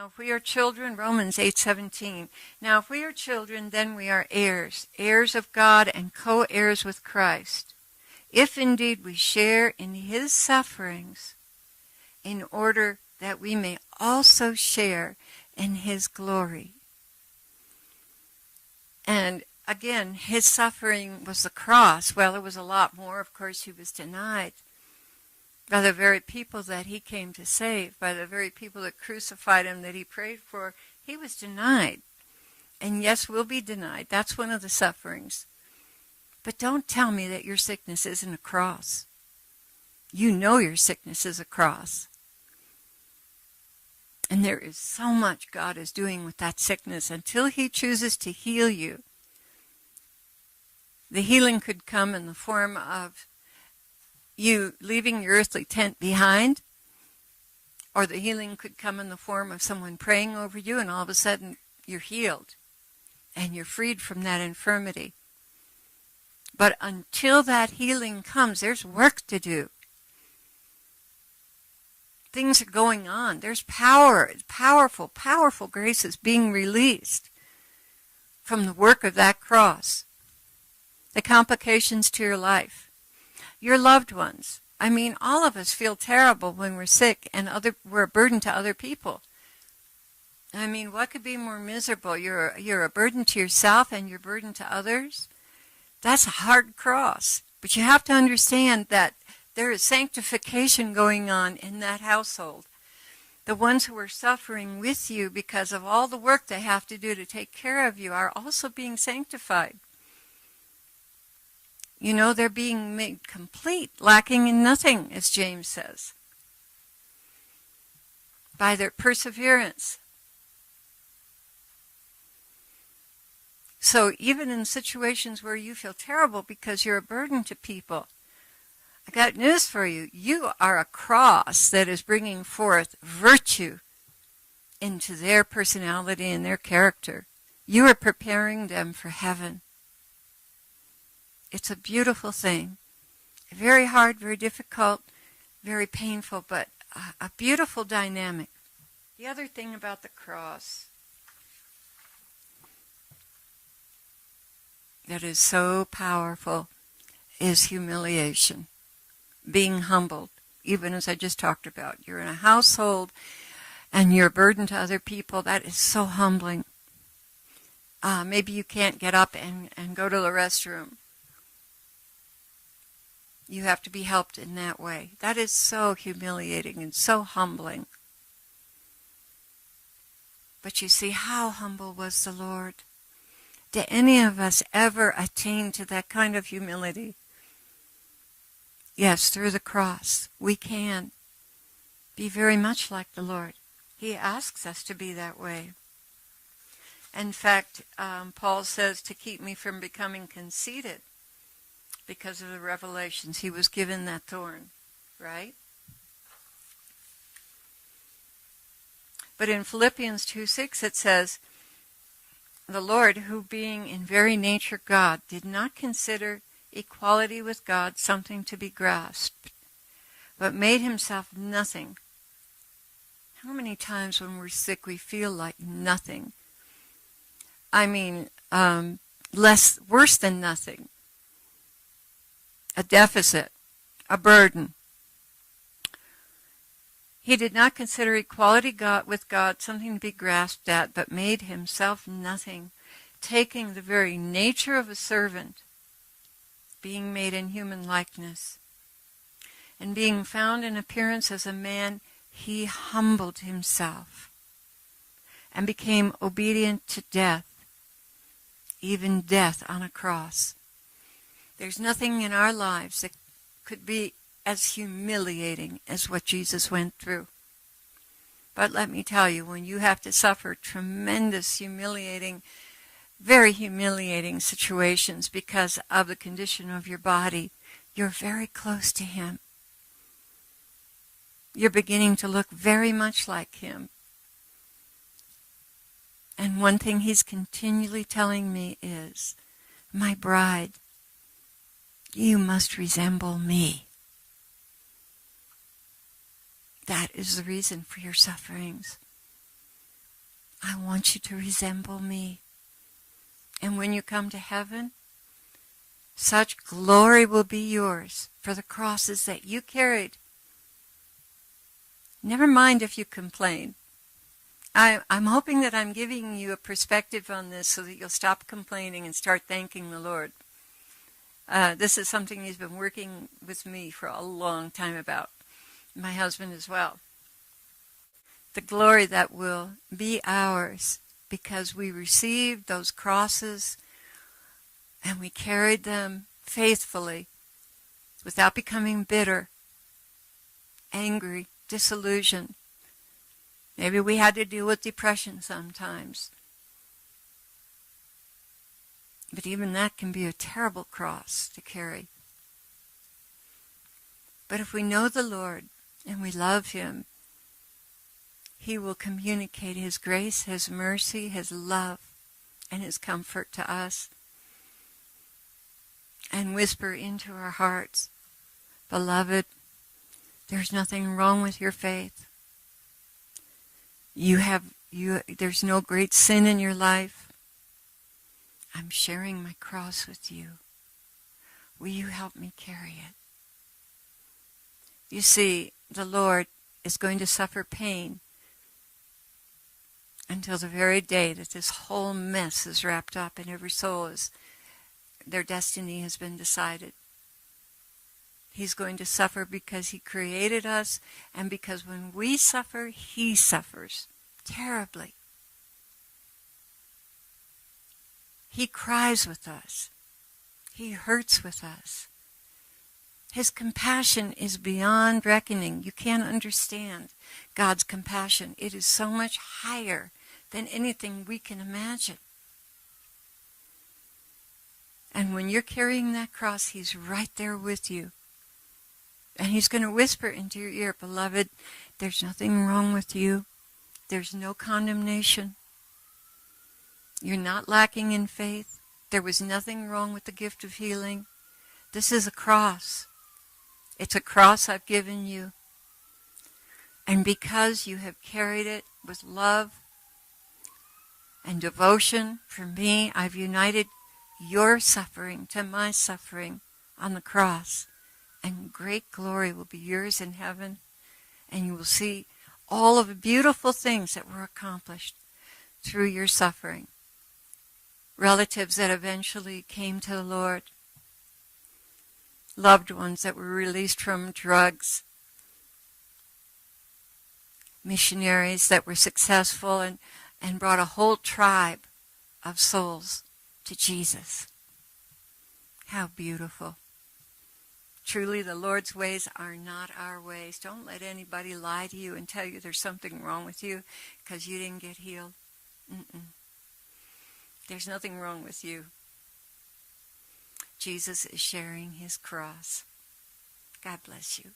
Now, if we are children, Romans 8:17. Now, if we are children, then we are heirs, heirs of God and co-heirs with Christ, if indeed we share in his sufferings, in order that we may also share in his glory. And again, his suffering was the cross. Well, it was a lot more. Of course, he was denied by the very people that he came to save, by the very people that crucified him, that he prayed for. He was denied. And yes, we'll be denied. That's one of the sufferings. But don't tell me that your sickness isn't a cross. You know your sickness is a cross. And there is so much God is doing with that sickness until he chooses to heal you. The healing could come in the form of you leaving your earthly tent behind, or the healing could come in the form of someone praying over you and all of a sudden you're healed and you're freed from that infirmity. But until that healing comes, there's work to do. Things are going on. There's power, powerful, powerful graces being released from the work of that cross. The complications to your life. Your loved ones. I mean, all of us feel terrible when we're sick and we're a burden to other people. I mean, what could be more miserable? You're a burden to yourself and you're a burden to others. That's a hard cross. But you have to understand that there is sanctification going on in that household. The ones who are suffering with you because of all the work they have to do to take care of you are also being sanctified. You know, they're being made complete, lacking in nothing, as James says, by their perseverance. So even in situations where you feel terrible because you're a burden to people, I got news for you. You are a cross that is bringing forth virtue into their personality and their character. You are preparing them for heaven. It's a beautiful thing. Very hard, very difficult, very painful, but a beautiful dynamic. The other thing about the cross that is so powerful is humiliation. Being humbled, even as I just talked about. You're in a household and you're a burden to other people. That is so humbling. Maybe you can't get up and go to the restroom. You have to be helped in that way. That is so humiliating and so humbling. But you see, how humble was the Lord? Did any of us ever attain to that kind of humility? Yes, through the cross, we can be very much like the Lord. He asks us to be that way. In fact, Paul says to keep me from becoming conceited because of the revelations. He was given that thorn, right? But in Philippians 2:6 it says, the Lord, who being in very nature God, did not consider equality with God something to be grasped, but made himself nothing. How many times when we're sick we feel like nothing? I mean, worse than nothing. A deficit, a burden. He did not consider equality with God something to be grasped at, but made himself nothing, taking the very nature of a servant, being made in human likeness. And being found in appearance as a man, he humbled himself and became obedient to death, even death on a cross. There's nothing in our lives that could be as humiliating as what Jesus went through. But let me tell you, when you have to suffer tremendous, humiliating, very humiliating situations because of the condition of your body, you're very close to him. You're beginning to look very much like him. And one thing he's continually telling me is, my bride, you must resemble me. That is the reason for your sufferings. I want you to resemble me. And when you come to heaven, such glory will be yours for the crosses that you carried. Never mind if you complain. I'm hoping that I'm giving you a perspective on this so that you'll stop complaining and start thanking the Lord. This is something he's been working with me for a long time about. My husband as well. The glory that will be ours because we received those crosses and we carried them faithfully without becoming bitter, angry, disillusioned. Maybe we had to deal with depression sometimes. But even that can be a terrible cross to carry. But if we know the Lord and we love him, he will communicate his grace, his mercy, his love, and his comfort to us. And whisper into our hearts, beloved, there's nothing wrong with your faith. There's no great sin in your life. I'm sharing my cross with you. Will you help me carry it? You see, the Lord is going to suffer pain until the very day that this whole mess is wrapped up and every soul their destiny has been decided. He's going to suffer because he created us, and because when we suffer, he suffers terribly. He cries with us. He hurts with us. His compassion is beyond reckoning. You can't understand God's compassion. It is so much higher than anything we can imagine. And when you're carrying that cross, he's right there with you. And he's going to whisper into your ear, beloved, there's nothing wrong with you. There's no condemnation. You're not lacking in faith. There was nothing wrong with the gift of healing. This is a cross. It's a cross I've given you. And because you have carried it with love and devotion for me, I've united your suffering to my suffering on the cross. And great glory will be yours in heaven. And you will see all of the beautiful things that were accomplished through your suffering. Relatives that eventually came to the Lord. Loved ones that were released from drugs. Missionaries that were successful and brought a whole tribe of souls to Jesus. How beautiful. Truly, the Lord's ways are not our ways. Don't let anybody lie to you and tell you there's something wrong with you because you didn't get healed. There's nothing wrong with you. Jesus is sharing his cross. God bless you.